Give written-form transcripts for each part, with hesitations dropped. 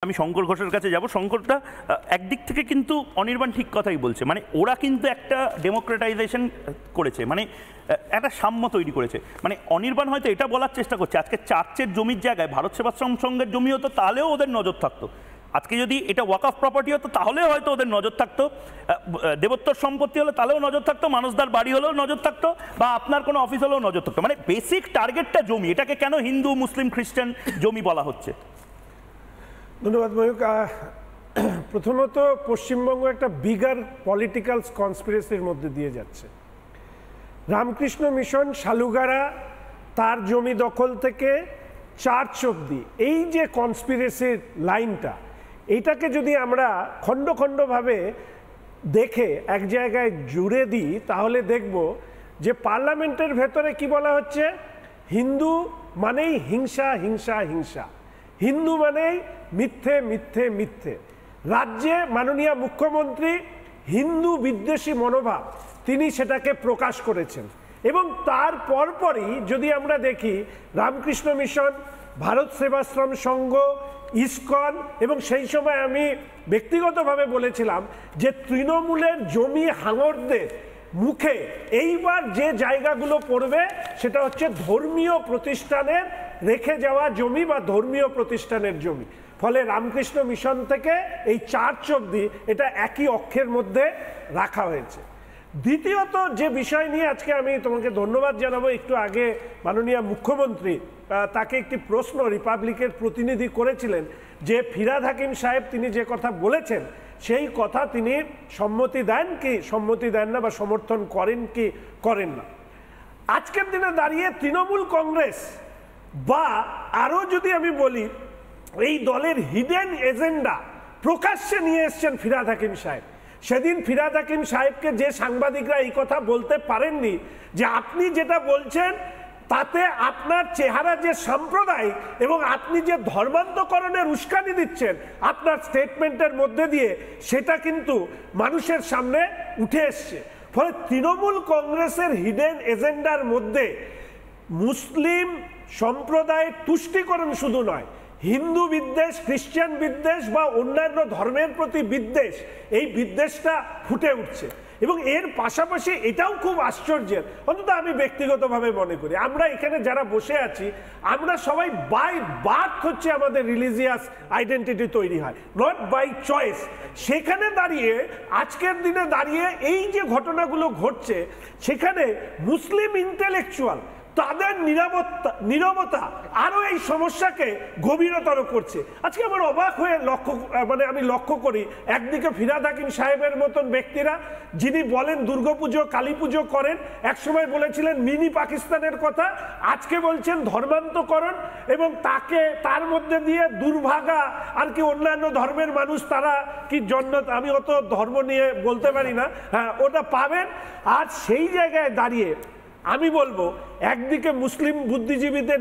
আমি শঙ্কর ঘোষের কাছে যাব। শঙ্করটা একদিক থেকে কিন্তু অনির্বাণ ঠিক কথাই বলছে, মানে ওরা কিন্তু একটা ডেমোক্রেটাইজেশন করেছে, মানে একটা সাম্য তৈরি করেছে। মানে অনির্বাণ হয়তো এটা বলার চেষ্টা করছে আজকে চার্চের জমির জায়গায় ভারত সেবাশ্রম সংঘের জমি হতো তাহলেও ওদের নজর থাকতো, আজকে যদি এটা ওয়াক অফ প্রপার্টি হতো তাহলেও হয়তো ওদের নজর থাকতো, দেবোত্তর সম্পত্তি হলে তাহলেও নজর থাকতো, মানুষদার বাড়ি হলেও নজর থাকতো, বা আপনার কোনো অফিস হলেও নজর থাকতো। মানে বেসিক টার্গেটটা জমি, এটাকে কেন হিন্দু মুসলিম খ্রিস্টান জমি বলা হচ্ছে? ধন্যবাদ ময়ূক। প্রথমত পশ্চিমবঙ্গ একটা বিগার পলিটিক্যাল কনস্পিরেসির মধ্যে দিয়ে যাচ্ছে। রামকৃষ্ণ মিশন শালুগারা তার জমি দখল থেকে চার্চ অবধি এই যে কনস্পিরেসির লাইনটা, এইটাকে যদি আমরা খণ্ড খণ্ডভাবে দেখে এক জায়গায় জুড়ে দিই তাহলে দেখব যে পার্লামেন্টের ভেতরে কি বলা হচ্ছে, হিন্দু মানেই হিংসা হিংসা হিংসা, হিন্দু মানেই মিথ্যে মিথ্যে মিথ্যে। রাজ্যে মাননীয় মুখ্যমন্ত্রী হিন্দু বিদ্বেষী মনোভাব তিনি সেটাকে প্রকাশ করেছেন, এবং তার পরপরই যদি আমরা দেখি রামকৃষ্ণ মিশন, ভারত সেবাশ্রম সংঘ, ইসকন, এবং সেই সময় আমি ব্যক্তিগতভাবে বলেছিলাম যে তৃণমূলের জমি হাঙরদের মুখে এইবার যে জায়গাগুলো পড়বে সেটা হচ্ছে ধর্মীয় প্রতিষ্ঠানের রেখে যাওয়া জমি বা ধর্মীয় প্রতিষ্ঠানের জমি। ফলে রামকৃষ্ণ মিশন থেকে এই চার্চ অবধি এটা একই অক্ষের মধ্যে রাখা হয়েছে। দ্বিতীয়ত যে বিষয় নিয়ে আজকে আমি তোমাকে ধন্যবাদ জানাবো, একটু আগে মাননীয় মুখ্যমন্ত্রী তাকে একটি প্রশ্ন রিপাবলিকের প্রতিনিধি করেছিলেন যে ফিরহাদ হাকিম সাহেব তিনি যে কথা বলেছেন সেই কথা তিনি সম্মতি দেন কি সম্মতি দেন না, বা সমর্থন করেন কি করেন না। আজকের দিনে দাঁড়িয়ে তৃণমূল কংগ্রেস বা আরও যদি আমি বলি এই দলের হিডেন এজেন্ডা প্রকাশ্যে নিয়ে এসছেন ফিরহাদ হাকিম সাহেব। সেদিন ফিরহাদ হাকিম সাহেবকে যে সাংবাদিকরা এই কথা বলতে পারেননি যে আপনি যেটা বলছেন তাতে আপনার চেহারা যে সাম্প্রদায়িক এবং আপনি যে ধর্মান্তকরণের উস্কানি দিচ্ছেন আপনার স্টেটমেন্টের মধ্যে দিয়ে, সেটা কিন্তু মানুষের সামনে উঠে এসছে। ফলে তৃণমূল কংগ্রেসের হিডেন এজেন্ডার মধ্যে মুসলিম সম্প্রদায়ের তুষ্টিকরণ শুধু নয়, হিন্দু বিদ্বেষ, খ্রিস্টান বিদ্বেষ বা অন্যান্য ধর্মের প্রতি বিদ্বেষ, এই বিদ্বেষটা ফুটে উঠছে। এবং এর পাশাপাশি এটাও খুব আশ্চর্যের, অন্তত আমি ব্যক্তিগতভাবে মনে করি আমরা এখানে যারা বসে আছি আমরা সবাই বাই বার্থ হচ্ছে আমাদের রিলিজিয়াস আইডেন্টিটি তৈরি হয়, নট বাই চয়েস। সেখানে দাঁড়িয়ে আজকের দিনে দাঁড়িয়ে এই যে ঘটনাগুলো ঘটছে সেখানে মুসলিম ইন্টেলেকচুয়াল তাদের নীরবতা আরো এই সমস্যাকে গভীরতর করছে। আজকে আমার অবাক হয়ে আমি লক্ষ্য করি একদিকে ফিরহাদ হাকিম সাহেবের মতন ব্যক্তিরা যিনি বলেন দুর্গাপুজো কালী পুজো করেন, একসময় বলেছিলেন মিনি পাকিস্তানের কথা, আজকে বলছেন ধর্মান্তকরণ, এবং তার মধ্যে দিয়ে দুর্ভাগা আর কি অন্যান্য ধর্মের মানুষ তারা কি জন্নত, আমি অত ধর্ম নিয়ে বলতে পারি না, হ্যাঁ ওটা পাবেন। আর সেই জায়গায় দাঁড়িয়ে আমি বলবো একদিকে মুসলিম বুদ্ধিজীবীদের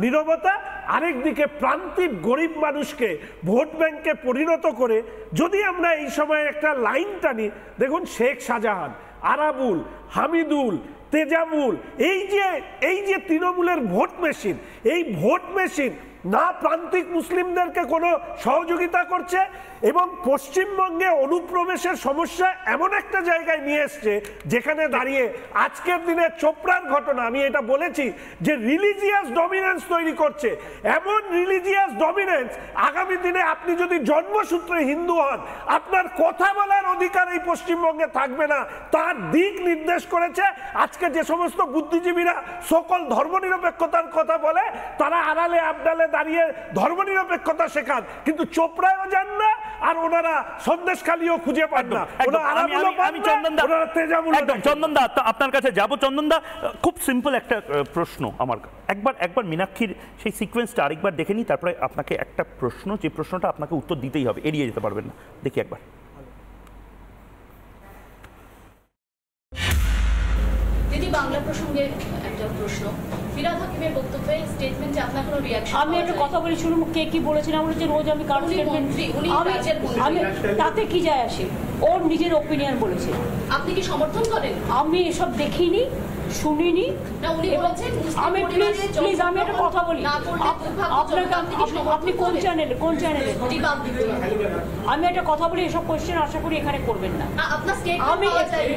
নীরবতা, আরেকদিকে প্রান্তিক গরিব মানুষকে ভোট ব্যাংকে পরিণত করে যদি আমরা এই সময় একটা লাইন টানি, দেখুন শেখ শাহজাহান, আরাবুল, হামিদুল, তেজামুল, এই যে তৃণমূলের ভোট মেশিন, এই ভোট মেশিন না প্রান্তিক মুসলিমদেরকে কোনো সহযোগিতা করছে এবং পশ্চিমবঙ্গে অনুপ্রবেশের সমস্যা এমন একটা জায়গায় নিয়ে এসছে যেখানে দাঁড়িয়ে আজকের দিনে চোপড়ার ঘটনা, আমি এটা বলেছি যে রিলিজিয়াস ডমিনেন্স তৈরি করছে। এমন রিলিজিয়াস ডমিনেন্স আগামী দিনে আপনি যদি জন্মসূত্রে হিন্দু হন আপনার কথা বলার অধিকার এই পশ্চিমবঙ্গে থাকবে না, তার দিক নির্দেশ করেছে। আজকে যে সমস্ত বুদ্ধিজীবীরা সকল ধর্মনিরপেক্ষতার কথা বলে তারা আড়ালে আবডালে দাঁড়িয়ে ধর্মনিরপেক্ষতা শেখান, কিন্তু চোপড়ায়ও যান না আর ওনারা সন্দেশখালীও খুঁজে পান না। চন্দন দা আপনার কাছে যাবো। চন্দন দা খুব সিম্পল একটা প্রশ্ন আমার, একবার মীনাক্ষীর সেই সিকোয়েন্সটা আরেকবার দেখে নিই, তারপরে আপনাকে একটা প্রশ্ন, যে প্রশ্নটা আপনাকে উত্তর দিতেই হবে, এড়িয়ে যেতে পারবেন না। দেখি একবার। দিদি বাংলা প্রসঙ্গে একটা প্রশ্ন, ফিরহাদ হাকিমের বক্তব্যে স্টেটমেন্টে আপনার কোনো রিঅ্যাকশন? আমি একটা কথা বলি, শুনুন কে কি বলেছেন। আমরা যে রোজ আমি কারণ স্টেটমেন্ট, আমি তাতে কি যায় আসে, ওর নিজের ওপিনিয়ন বলেছে। আপনি কি সমর্থন করেন? আমি এসব দেখিনি, শুনিনি। না, উনি বলেছেন মুসলিম আমি পরিবারে প্লিজ আমি একটা কথা বলি, না করলে দুর্ভাগ্যজনক, আপনি কোন চ্যানেলে রিপাবলিক। আমি একটা কথা বলি, এসব কোয়েশ্চেন আশা করি এখানে করবেন না। না, আপনার স্টেটমেন্ট আমি- পাওয়া যায়।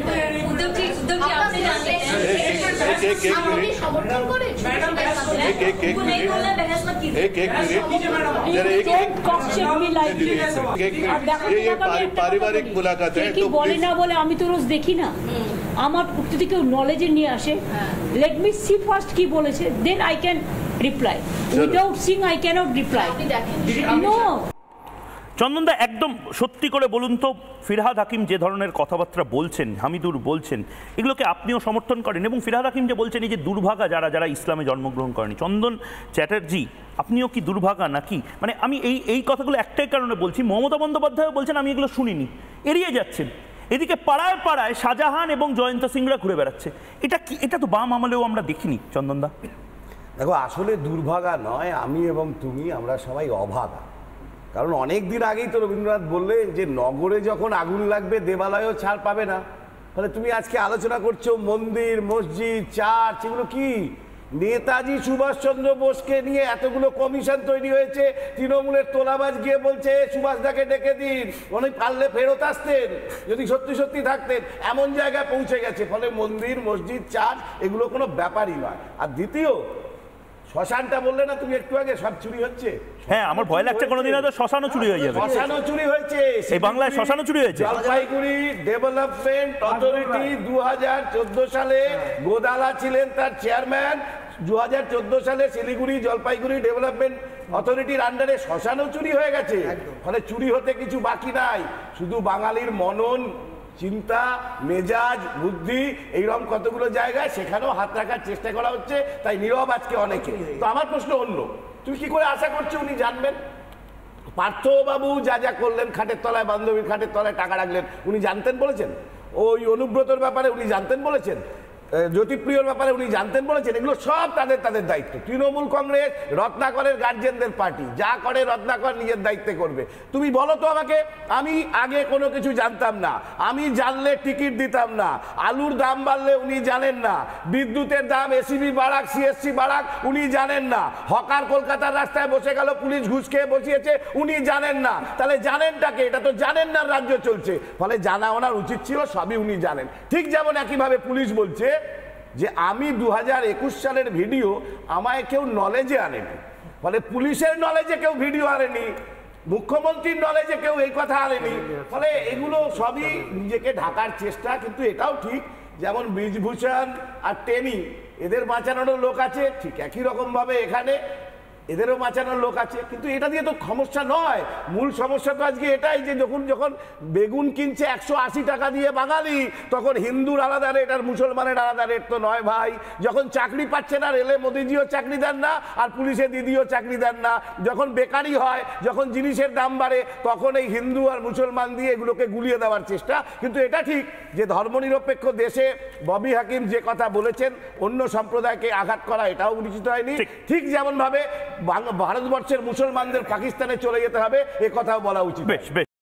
উদ্যোগজি আপনি জানলেন আপনি সমর্থন করেন पारिवारिक मुलाकात है কি तो বলে না বলে আমি তো রোজ দেখি না, আমার যদি কেউ নলেজে নিয়ে আসে, লেট মি সি ফার্স্ট কি বলেছে, then I can reply. Without seeing I cannot reply. আপনি দেখেন নো। চন্দনদা, একদম সত্যি করে বলুন তো, ফিরহাদ হাকিম যে ধরনের কথাবার্তা বলছেন, হামিদুর বলছেন, এগুলোকে আপনিও সমর্থন করেন? এবং ফিরহাদ হাকিম যে বলছেন এই যে দুর্ভাগা যারা যারা ইসলামে জন্মগ্রহণ করেনি, চন্দন চ্যাটার্জি আপনিও কি দুর্ভাগা নাকি? মানে আমি এই কথাগুলো একটাই কারণে বলছি, মমতা বন্দ্যোপাধ্যায়ও বলছেন আমি এগুলো শুনিনি, এড়িয়ে যাচ্ছেন। এদিকে পাড়ায় পাড়ায় শাহজাহান এবং জয়ন্ত সিংরা ঘুরে বেড়াচ্ছে। এটা কি? এটা তো বাম আমলেও আমরা দেখিনি চন্দনদা। দেখো, আসলে দুর্ভাগা নয়, আমি এবং তুমি আমরা সবাই অভাগা। কারণ অনেক দিন আগেই তো রবীন্দ্রনাথ বললেন যে নগরে যখন আগুন লাগবে দেবালয়ও ছাড় পাবে না। ফলে তুমি আজকে আলোচনা করছো মন্দির, মসজিদ, চার্চ, এগুলো কি? নেতাজি সুভাষচন্দ্র বোসকে নিয়ে এতগুলো কমিশন তৈরি হয়েছে, তৃণমূলের তোলাবাজ গিয়ে বলছে সুভাষদাকে ডেকে দিন, উনি পারলে ফেরত আসতেন যদি সত্যি সত্যি থাকতেন। এমন জায়গায় পৌঁছে গেছে। ফলে মন্দির, মসজিদ, চার্চ এগুলো কোনো ব্যাপারই নয়। আর দ্বিতীয়, শ্মশানটা বললে না তুমি একটু আগে, সব চুরি হচ্ছে। হ্যাঁ, আমার ভয় লাগছে কোনোদিন হয়তো শ্মশানও চুরি হয়ে যাবে। শ্মশানও চুরি হয়েছে, এই বাংলায় শ্মশানও চুরি হয়েছে। জলপাইগুড়ি ডেভেলপমেন্ট অথরিটি 2014 সালে গোদালা ছিলেন তার চেয়ারম্যান। 2014 সালে শিলিগুড়ি জলপাইগুড়ি ডেভেলপমেন্ট অথরিটির আন্ডারে শ্মশানও চুরি হয়ে গেছে। ফলে চুরি হতে কিছু বাকি নাই, শুধু বাঙালির মনন, চিন্তা, মেজাজ, বুদ্ধি, এইরকম কতগুলো জায়গায় সেখানেও হাত রাখার চেষ্টা করা হচ্ছে। তাই নীরব আজকে অনেকে। তো আমার প্রশ্ন অন্য, তুমি কি করে আশা করছো উনি জানবেন? পার্থবাবু যা যা করলেন, খাটের তলায়, বান্ধবীর খাটের তলায় টাকা রাখলেন, উনি জানতেন বলেছেন? ওই অনুব্রতর ব্যাপারে উনি জানতেন বলেছেন? জ্যোতিপ্রিয়র ব্যাপারে উনি জানতেন বলেছেন? এগুলো সব তাদের দায়িত্ব। তৃণমূল কংগ্রেস রত্নাকরের গার্জেনদের পার্টি, যা করে রত্নাকর নিজের দায়িত্বে করবে। তুমি বলো তো আমাকে, আমি আগে কোনো কিছু জানতাম না, আমি জানলে টিকিট দিতাম না। আলুর দাম বাড়লে উনি জানেন না, বিদ্যুতের দাম এসিবি বাড়াক, সিএসসি বাড়াক, উনি জানেন না। হকার কলকাতার রাস্তায় বসে গেল, পুলিশ ঘুষ খেয়ে বসিয়েছে, উনি জানেন না। তাহলে জানেনটাকে? এটা তো জানেন না রাজ্য চলছে। ফলে জানা ওনার উচিত ছিল, সবই উনি জানেন। ঠিক যেমন একইভাবে পুলিশ বলছে যে আমি 2021 সালের ভিডিও আমায় কেউ নলেজে আনেনি। ফলে পুলিশের নলেজে কেউ ভিডিও আনেনি, মুখ্যমন্ত্রীর নলেজে কেউ এই কথা আনেনি। ফলে এগুলো সবই নিজেকে ঢাকার চেষ্টা। কিন্তু এটাও ঠিক, যেমন ব্রিজভূষণ আর টেনি, এদের বাঁচানোরও লোক আছে, ঠিক একই রকমভাবে এখানে এদেরও বাঁচানোর লোক আছে। কিন্তু এটা দিয়ে তো সমস্যা নয়। মূল সমস্যা তো আজকে এটাই যে যখন বেগুন কিনছে 180 টাকা দিয়ে বাঙালি, তখন হিন্দুর আলাদা রেট আর মুসলমানের আলাদা রেট তো নয় ভাই। যখন চাকরি পাচ্ছে না, রেলে মোদিজিও চাকরি দেন না আর পুলিশে দিদিও চাকরি দেন না। যখন বেকারি হয়, যখন জিনিসের দাম বাড়ে, তখন এই হিন্দু আর মুসলমান দিয়ে এগুলোকে গুলিয়ে দেওয়ার চেষ্টা। কিন্তু এটা ঠিক যে ধর্মনিরপেক্ষ দেশে ববি হাকিম যে কথা বলেছেন, অন্য সম্প্রদায়কে আঘাত করা, এটাও উচিত হয়নি। ঠিক যেমন ভাবে ভারতবর্ষের মুসলমানদের পাকিস্তানে চলে যেতে হবে, এ কথাও বলা উচিত। বেশ বেশ।